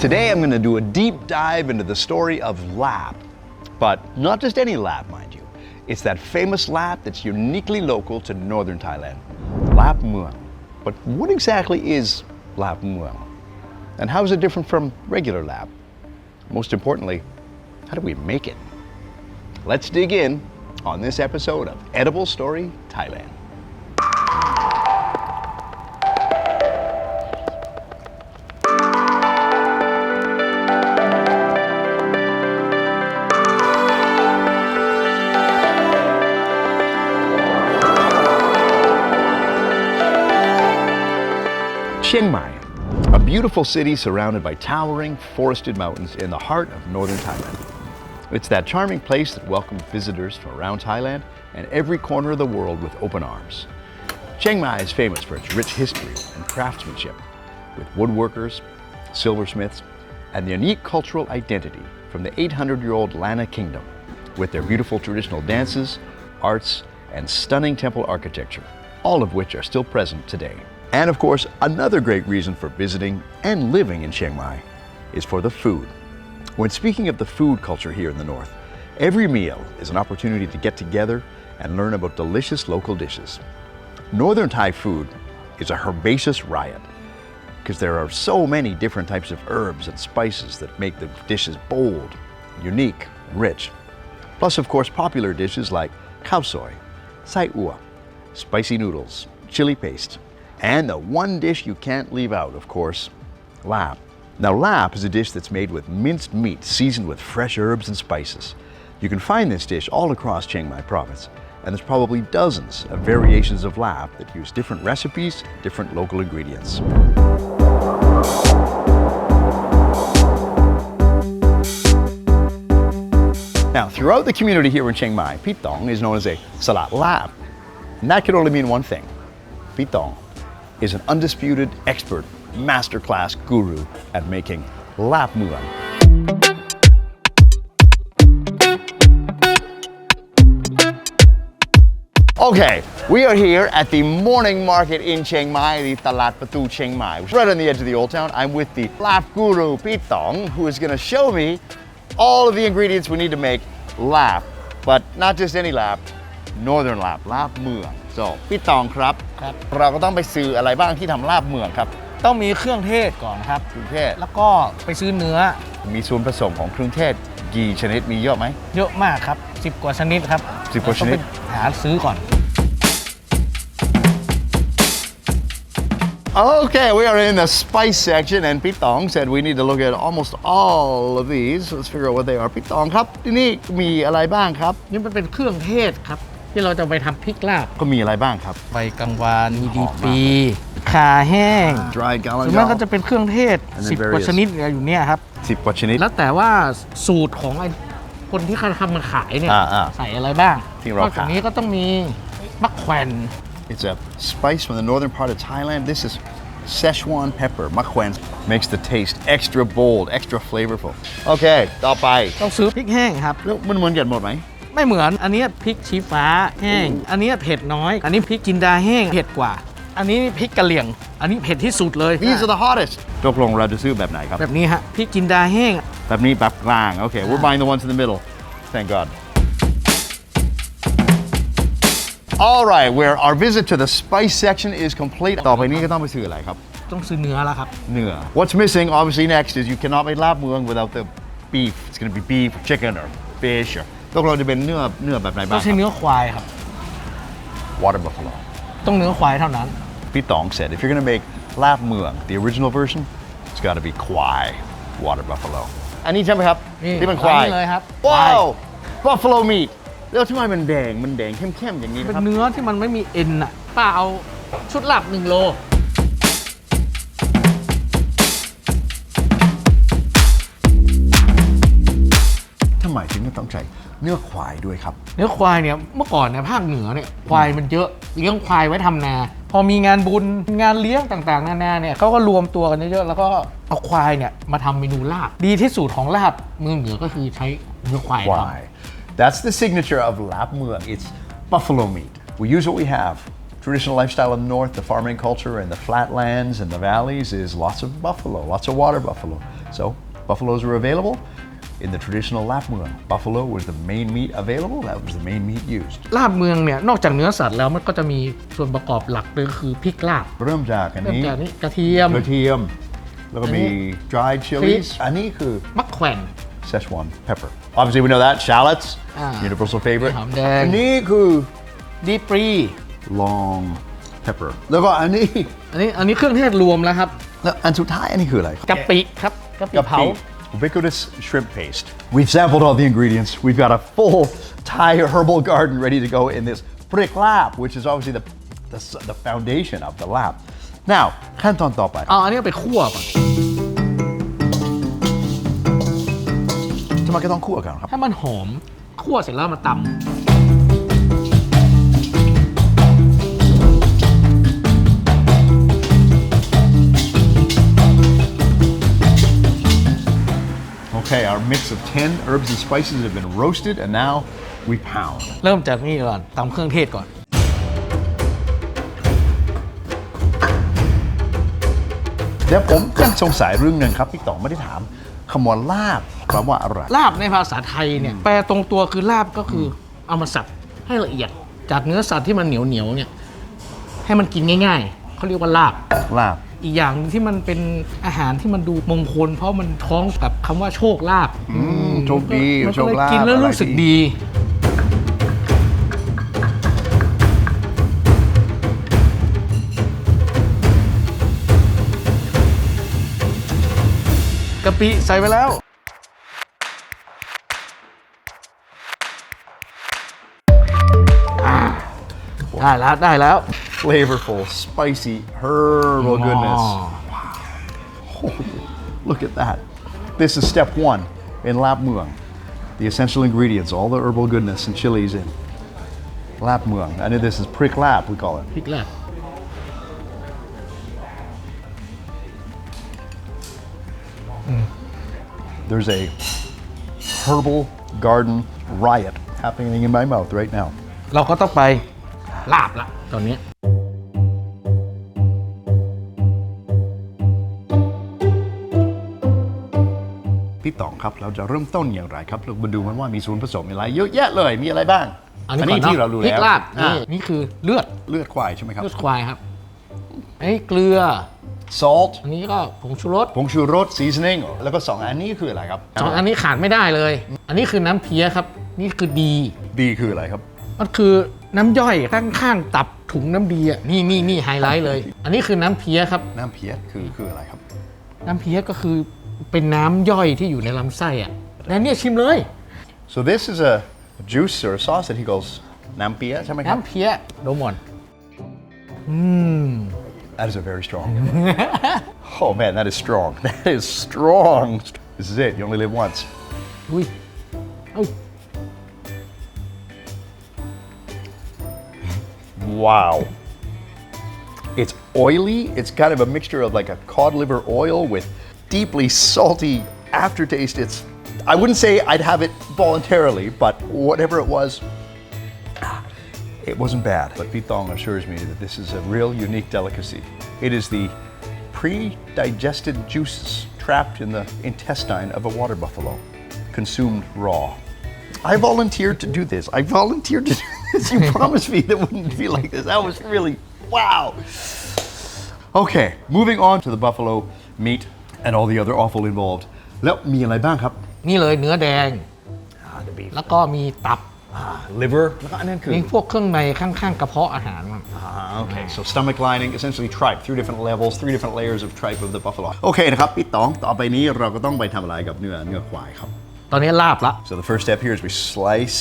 Today I'm going to do a deep dive into the story of laab, but not just any laab, mind you. It's that famous laab that's uniquely local to northern Thailand, laab muang. But what exactly is laab muang? And how is it different from regular laab? Most importantly, how do we make it? Let's dig in on this episode of Edible Story Thailand. Chiang Mai, a beautiful city surrounded by towering, forested mountains in the heart of northern Thailand. It's that charming place that welcomes visitors from around Thailand and every corner of the world with open arms. Chiang Mai is famous for its rich history and craftsmanship, with woodworkers, silversmiths, and the unique cultural identity from the 800-year-old Lanna Kingdom, with their beautiful traditional dances, arts, and stunning temple architecture, all of which are still present today. And of course, another great reason for visiting and living in Chiang Mai is for the food. When speaking of the food culture here in the north, every meal is an opportunity to get together and learn about delicious local dishes. Northern Thai food is a herbaceous riot because there are so many different types of herbs and spices that make the dishes bold, unique, and rich. Plus, of course, popular dishes like khao soi, sai ua, spicy noodles, chili paste, and the one dish you can't leave out, of course, laab. Now, laab is a dish that's made with minced meat seasoned with fresh herbs and spices. You can find this dish all across Chiang Mai province, and there's probably dozens of variations of laab that use different recipes, different local ingredients. Now, throughout the community here in Chiang Mai, pitong is known as a salat laab, and that can only mean one thing. Pitong is an undisputed expert masterclass guru at making laab muang. Okay, we are here at the morning market in Chiang Mai, the Talat Patu Chiang Mai, which is right on the edge of the old town. I'm with the laab guru Pitong, who is going to show me all of the ingredients we need to make laab, but not just any laab, northern laab, laab muang. So พี่ตองครับเราก็ต้องไปซื้ออะไรบ้างที่ทำลาบเมืองครับต้องมีเครื่องเทศก่อนครับเครื่องเทศแล้วก็ไปซื้อเนื้อมีส่วนผสมของเครื่องเทศกี่ชนิดมีเยอะไหมเยอะมากครับ10กว่าชนิดครับ10กว่าชนิดหาซื้อก่อน Okay, we are in the spice section and Pitong said we need to look at almost all of these. Let's figure out what they are. Pitong ครับที่นี่มีอะไรบ้างครับนี่มันเป็นเครื่องเทศครับที่เราจะไปทำพริกลาบก็มีอะไรบ้างครับใบกังวานมีดีปีข่าแห้ง dry galangal ส่วนมากก็จะเป็นเครื่องเทศ10กว่าชนิดอยู่เนี่ยครับ10กว่าชนิดแล้วแต่ว่าสูตรของคนที่เขาทำมาขายเนี่ยใส่อะไรบ้างนอกจากนี้ก็ต้องมีมะแขวน It's a spice from the northern part of Thailand. This is Szechuan pepper. Mắc Khuen makes the taste extra bold, extra flavorful. Okay, ต่อไปต้องซื้อพริกแห้งครับแล้วมันเหมือนกันหมดไหมไม่เหมือนอันนี้พริกชี้ฟ้าแห้งอันนี้เผ็ดน้อยอันนี้พริกจินดาแห้งเผ็ดกว่าอันนี้พริกกะเหรี่ยงอันนี้เผ็ดที่สุดเลย These are the hottest ตกลงเราจะซื้อแบบไหนครับแบบนี้ฮะพริกจินดาแห้งแบบนี้แบบกลาง Okay, we're buying the ones in the middle. Thank God. All right, where our visit to the spice section is complete. ต่อไปนี้ก็ต้องไปซื้ออะไรครับต้องซื้อเนื้อแล้วครับเนื้อ What's missing obviously next is you cannot make laab muang without the beef. It's going to be beef, chicken, or fish. ตกลงจะเป็นเนื้อแบบไหนบ้างต้องใช้เนื้อควายครับ Water buffalo ต้องเนื้อควายเท่านั้น Pitong said if you're going to make laab muang, the original version, it's got to be kwai, water buffalo. อันนี้ใช่ไหมครับที่เป็นควายเลยครับ Wow, buffalo meat แล้วทำไมมันแดงเข้มๆอย่างนี้เป็นเนื้อที่มันไม่มีเอ็นอ่ะป้าเอาชุดลาบ1 โลทำไมถึงต้องใช้เนื้อควายด้วยครับเนื้อควายเนี่ยเมื่อก่อนเนี่ยภาคเหนือเนี่ยควายมันเยอะเลี้ยงควายไว้ทำนาพอมีงานบุญงานเลี้ยงต่างๆนานาเนี่ยเขาก็รวมตัวกันเยอะๆแล้วก็เอาควายเนี่ยมาทำเมนูลาบดีที่สุดของลาบเมืองเหนือก็คือใช้เนื้อควายทำ That's the signature of laab muang. It's buffalo meat. We use what we have. Traditional lifestyle in the north, the farming culture and the flatlands and the valleys is lots of buffalo, lots of water buffalo. So buffaloes were available in the traditional laab muang. Buffalo was the main meat available. That was the main meat used. ลาบเมืองเนี่ยนอกจากเนื้อสัตว์แล้วมันก็จะมีส่วนประกอบหลักเลยคือพริกลาบ เริ่มจากอันนี้ กระเทียม แล้วก็มี dried chilies อันนี้คือ มะแขวน Szechuan pepper. Obviously we know that shallots, universal favorite. หอมแดง อันนี้คือ ดีปรี long pepper. แล้วก็อันนี้ อันนี้เครื่องเทศรวมแล้วครับ แล้วอันสุดท้ายอันนี้คืออะไร กะปิครับกะปิเผา Ubiquitous shrimp paste. We've sampled all the ingredients. We've got a full Thai herbal garden ready to go in this prik laab, which is obviously the foundation of the laab. Now, ขั้นตอนต่อไป อันนี้ไปคั่วก่อน ทำไมก็ต้องคั่วกันครับ ให้มันหอมคั่วเสร็จแล้วมาตำOkay, our mix of 10 herbs and spices have been roasted and now we pound. เริ่มจากนี่ก่อนตำเครื่องเทศก่อน เดี๋ยวผมยังสงสัยเรื่องนึงครับพี่ต่อไม่ได้ถามคำว่าลาบแปลว่าอะไร ลาบในภาษาไทยเนี่ยแปลตรงตัวคือลาบก็คือเอามาสับให้ละเอียด จากเนื้อสัตว์ที่มันเหนียวเนี่ยให้มันกินง่ายๆเขาเรียกว่าลาบ ลาบ อีกอย่างที่มันเป็นอาหารที่มันดูมงคลเพราะมันท้องกับคำว่าโชคลาภ โชคดี มัน โช ก็ ค เลย ลาภ กินแล้วรู้สึกดีกะปิใส่ไปแล้วได้แล้ว flavorful spicy herbal goodness look at that this is step 1 in laab muang the essential ingredients all the herbal goodness and chilies in laab muang and this is prik laab we call it พริกลาบ there's a herbal garden riot happening in my mouth right now เราก็ต้องไปลาบละตอนนี้พี่ต๋องครับเราจะเริ่มต้นอย่างไรครับเรามาดูมันว่ามีส่วนผสมอะไรเยอะแยะเลยมีอะไรบ้าง อันนี้ที่เราดูแล้วพริกลาบนี่คือเลือด ควายใช่ไหมครับ เลือดควายครับไอ้เกลือ salt อันนี้ก็ผงชูรส seasoning แล้วก็2อันนี้คืออะไรครับ สองอันนี้ขาดไม่ได้เลย อันนี้คือน้ำเพี้ยครับนี่คือดี ดีคืออะไรครับ มันคือน้ำย่อยข้างๆตับถุงน้ำดีอ่ะนี่ไฮไลท์เลย อันนี้คือน้ำเพี้ยครับ น้ำเพี้ยคืออะไรครับ น้ำเพี้ยก็คือเป็นน้ำย่อยที่อยู่ในลำไส้อ่ะแล้วเนี่ยชิมเลย so this is a juice or a sauce that he calls น้ำเพี้ยใช่ไหมครับ น้ำเพี้ยโดมอน that is a very strong oh man that is strong that is strong this is it you only live once อุ้ยเอ้า wow it's oily it's kind of a mixture of like a cod liver oil with deeply salty aftertaste it's I wouldn't say I'd have it voluntarily but whatever it was it wasn't bad but Pitong assures me that this is a real unique delicacy it is the pre-digested juices trapped in the intestine of a water buffalo consumed raw I volunteered to do this I volunteered to do this you promised me that it wouldn't be like this that was really wow okay moving on to the buffalo meat and all the other offal involved แล้วมีอะไรบ้างครับ นี่เลยเนื้อแดง the beef แล้วก็มีตับ liver แล้วก็อันนั้นคือ มีพวกเครื่องในข้างๆกระเพาะอาหารมัน okay so stomach lining essentially tripe 3 different levels 3 different layers of tripe of the buffalo โอเคนะครับพี่ต๋องต่อไปนี้เราก็ต้องไปทำอะไรกับเนื้อควายครับ ตอนนี้ลาบละ so the first step here is we slice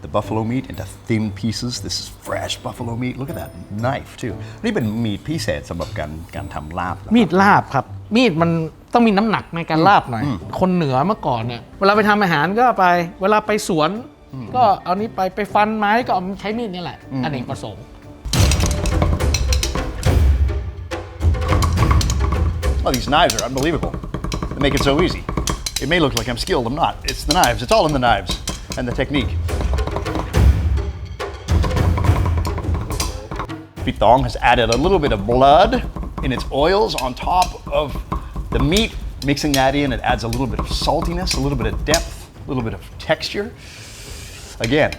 the buffalo meat into thin pieces this is fresh buffalo meat look at that knife too นี่เป็นมีดพิเศษสำหรับการทำลาบ มีดลาบครับมีดมันต้องมีน้ำหนักในการลาบหน่อยคนเหนือเมื่อก่อนเนี่ยเวลาไปทำอาหารก็ไปเวลาไปสวนก็เอานี้ไปฟันไม้ก็เอาใช้มีดนี่แหละอเนกประสงค์ oh these knives are unbelievable they make it so easy it may look like I'm skilled I'm not it's the knives it's all in the knives and the technique Pitong has added a little bit of blood in its oils on top of the meat Mixing that in, it adds a little bit of saltiness, a little bit of depth, a little bit of texture. Again,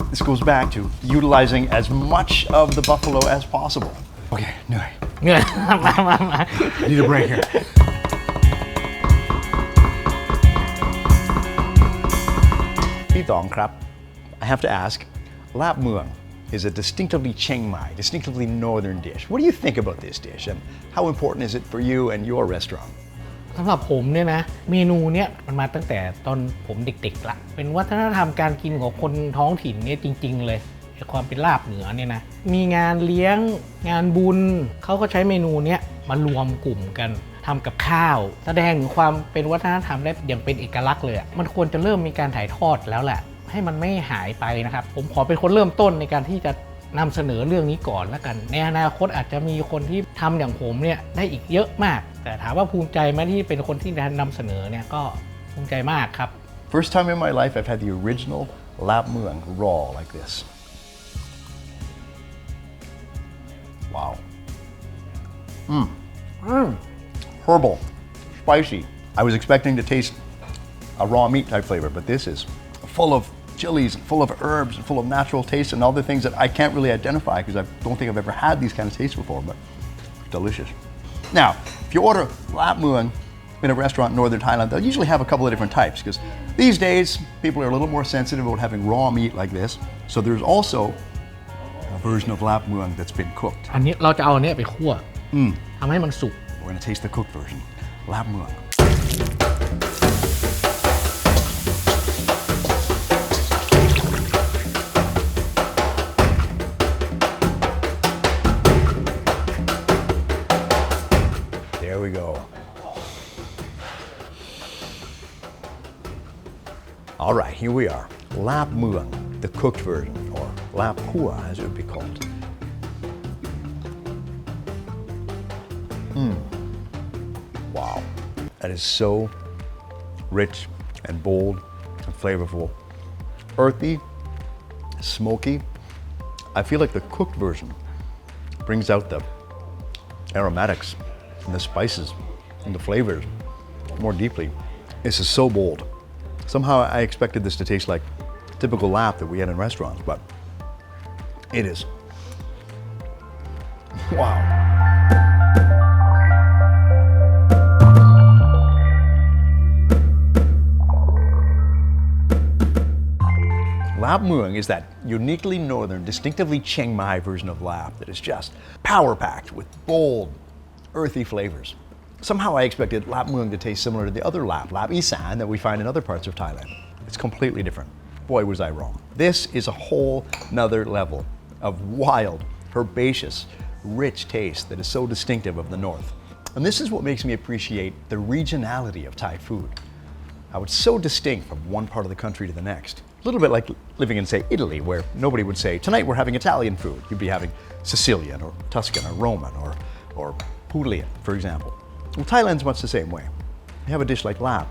this goes back to utilizing as much of the buffalo as possible. Okay, เหนื่อย เนี่ยมา Need a break here. Pitong krap, I have to ask, laab muang is a distinctively Chiang Mai, distinctively northern dish. What do you think about this dish and how important is it for you and your restaurant? สำหรับผมเนี่ยนะเมนูเนี่ยมันมาตั้งแต่ตอนผมเด็กๆละเป็นวัฒนธรรมการกินของคนท้องถิ่นเนี่ยจริงๆเลยความเป็นลาบเหนือเนี่ยนะมีงานเลี้ยงงานบุญเขาก็ใช้เมนูเนี้ยมารวมกลุ่มกันทำกับข้าวแสดงถึงความเป็นวัฒนธรรมได้อย่างเป็นเอกลักษณ์เลยมันควรจะเริ่มมีการถ่ายทอดแล้วแหละให้มันไม่หายไปนะครับผมขอเป็นคนเริ่มต้นในการที่จะนำเสนอเรื่องนี้ก่อนแล้วกันในอนาคตอาจจะมีคนที่ทำอย่างผมเนี่ยได้อีกเยอะมากแต่ถามว่าภูมิใจไหมที่เป็นคนที่นำเสนอเนี่ยก็ภูมิใจมากครับ First time in my life I've had the original laab muang raw like this. Wow. Herbal, spicy. I was expecting to taste a raw meat type flavor, but this is full of chilies and full of herbs and full of natural tastes and other things that I can't really identify because I don't think I've ever had these kind of tastes before, but delicious. Now, if you order laab muang in a restaurant in northern Thailand, they'll usually have a couple of different types because these days people are a little more sensitive about having raw meat like this. So there's also a version of laab muang that's been cooked. อันนี้เราจะเอาอันนี้ไปคั่วทำให้มันสุก We're going to taste the cooked version. Laab muang. There we go. All right, here we are. Laab muang, the cooked version, or laab kua as it would be called. Wow, that is so rich and bold and flavorful. Earthy, smoky. I feel like the cooked version brings out the aromatics and the spices and the flavors more deeply. This is so bold. Somehow I expected this to taste like typical laab that we had in restaurants, but it is. Wow. Laab muang is that uniquely northern, distinctively Chiang Mai version of laab that is just power-packed with bold, earthy flavors. Somehow I expected laab muang to taste similar to the other laab isan that we find in other parts of Thailand. It's completely different. Boy, was I wrong. This is a whole nother level of wild, herbaceous, rich taste that is so distinctive of the north. And this is what makes me appreciate the regionality of Thai food. How it's so distinct from one part of the country to the next. A little bit like living in, say, Italy, where nobody would say, tonight we're having Italian food. You'd be having Sicilian or Tuscan or Roman or Pulian, for example. Well, Thailand's much the same way. We have a dish like laab.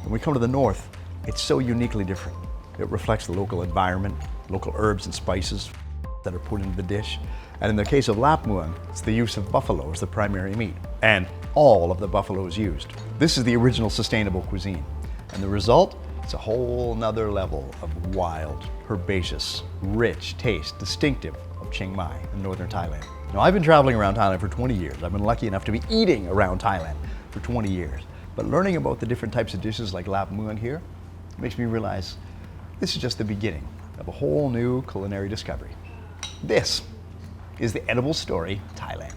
When we come to the north, it's so uniquely different. It reflects the local environment, local herbs and spices that are put into the dish. And in the case of laab muang, it's the use of buffalo as the primary meat. And all of the buffalo is used. This is the original sustainable cuisine. And the result? It's a whole nother level of wild, herbaceous, rich taste, distinctive of Chiang Mai in northern Thailand. Now, I've been traveling around Thailand for 20 years. I've been lucky enough to be eating around Thailand for 20 years. But learning about the different types of dishes like laab muang here makes me realize this is just the beginning of a whole new culinary discovery. This is the Edible Story Thailand.